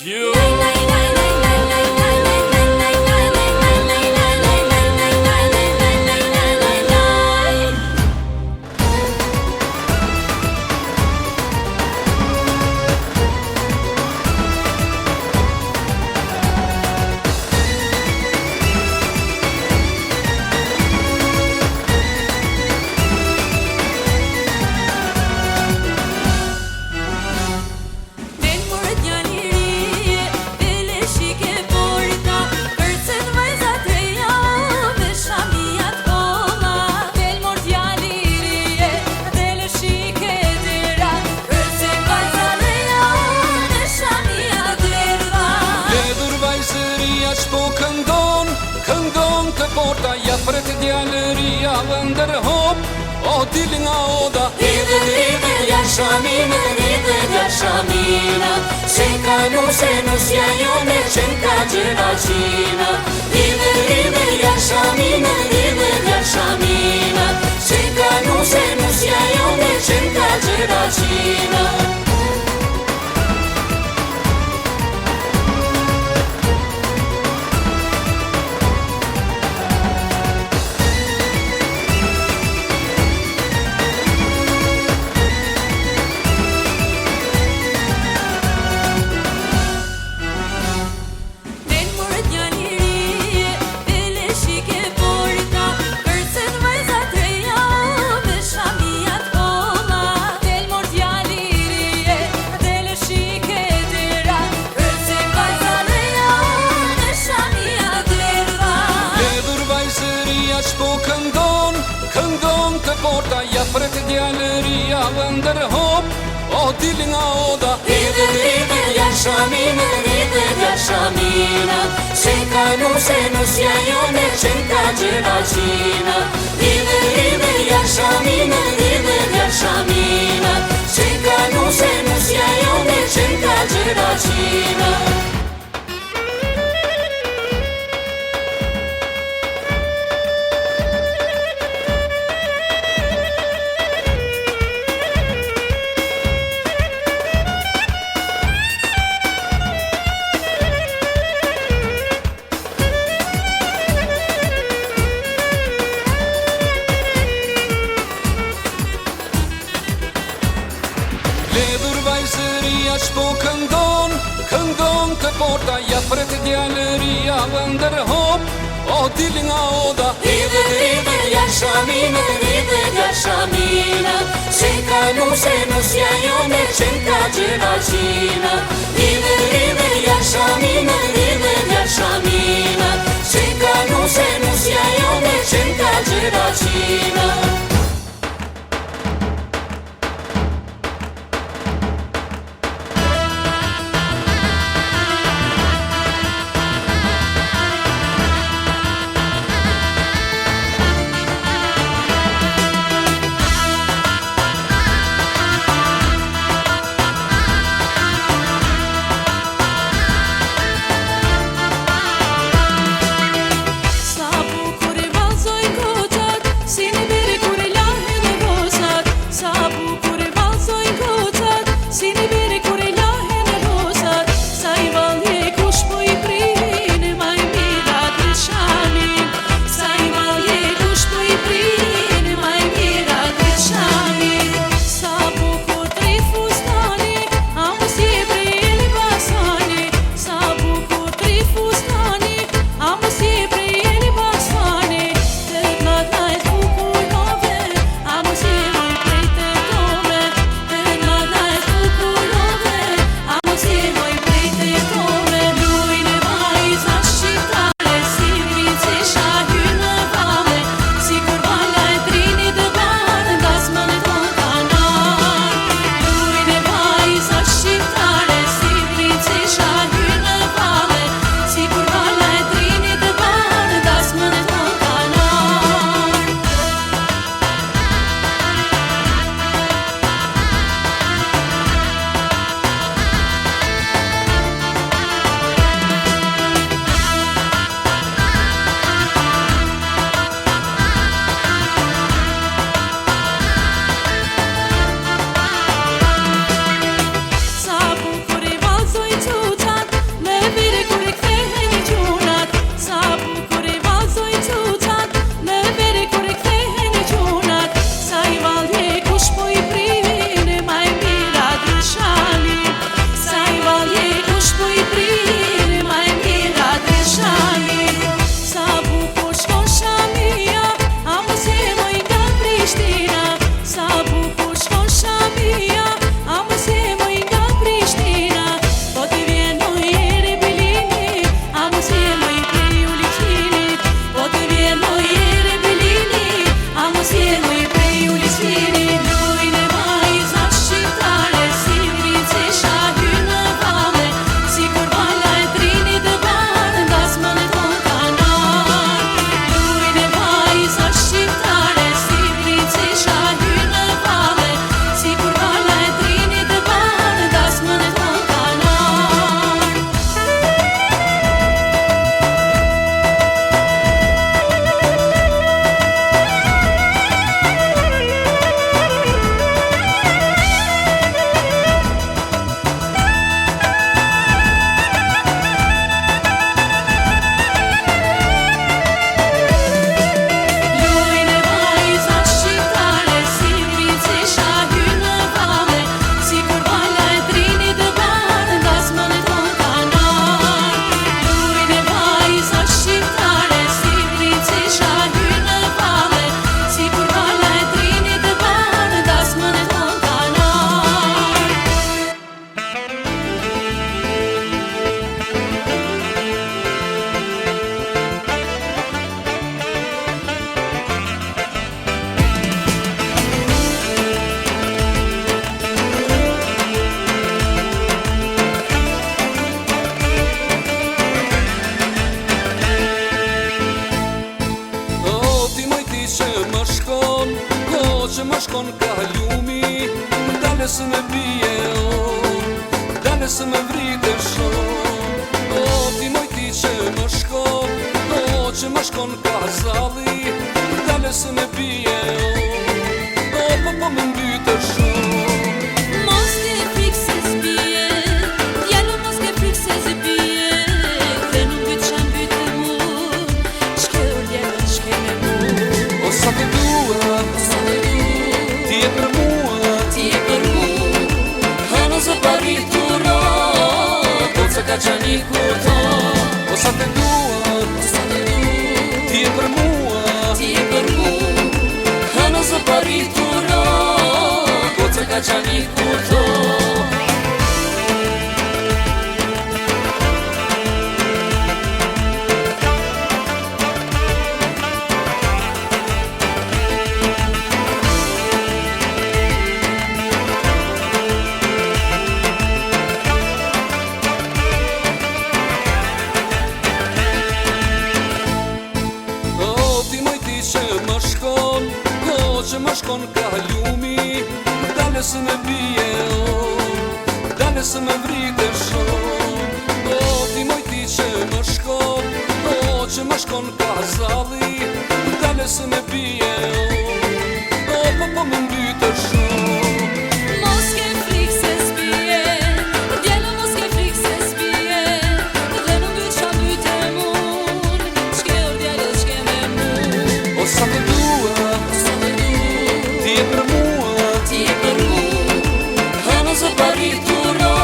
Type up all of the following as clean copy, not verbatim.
You po këndon të porta ja pret djalëria vëndër hop o dil nga oda Idhe jashamina Senka nus ja jone Senka gjeračina Idhe jashamina Senka nus ja jone Senka gjeračina po këndon të porta ja pret djalëria vëndër hop o dil nga oda Idhe jashamina Senka nus ja jone Senka gjeračina Idhe jashamina Senka nus ja jone Senka gjeračina po këndon të porta ja pret djalëria vëndër hop o dil nga oda Idhe jashamina Senka nus ja jone Senka gjeračina Idhe jashamina Senka nus ja jone Senka gjeračina Sa bukur i vallzoj goxhat, si një biri kur zalli, dale se me bie o po po më mbytë shumë. Mos ke frikë se zbie, djalo mos ke frikë se zbie, dhe nuk byt qa mbytë mu, shke o djalo shke me mu. O sa të dua, ti e për mua, Ti e për mu, hënë zë parituro, do të ka qani kuto. o sa të dua, ti e për mua, Ti e për mu, hënë zë parituro, do të ka qani kuto. Që më shkon ka lumi, dale se me bie dale se me vrite shumë. Ti moj ti që më shkon, që më shkon ka zalli, dale se me bie po po më mbytë shumë. Mos ke frikë se zbie, djelo mos ke frikë se zbie, dhe nuk byt qa mbytë e mun, shke o djelo shke me mun. O sa të dua, ti e për mua, Ti e për mu, hënë zë parituro,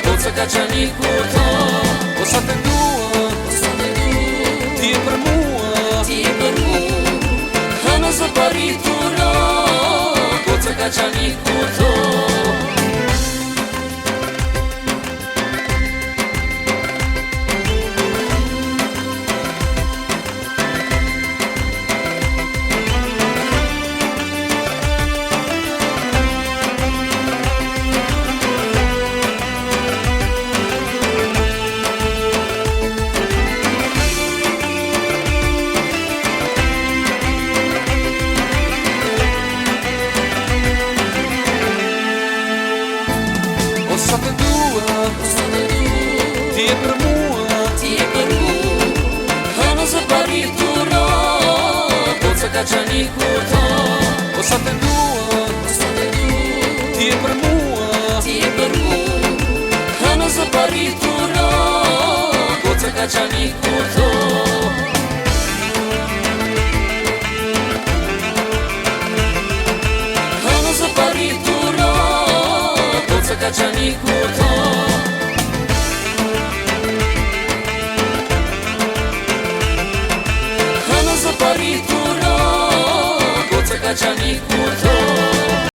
do të ka qani kuto. o sa të dua, ti e për mua, Ti e për mu, hënë zë parituro, do të ka qani kuto. o sa të dua, ti e për mua, Ti e për mu, hënë zë parituro, do të ka qani kuto. o sa të dua, ti e për mua, Ti e për mu, hënë zë parituro, do të ka qani kuto. Hënë zë parituro, do të ka qani kuto. Hënë zë parituro, do të ka qani kuto.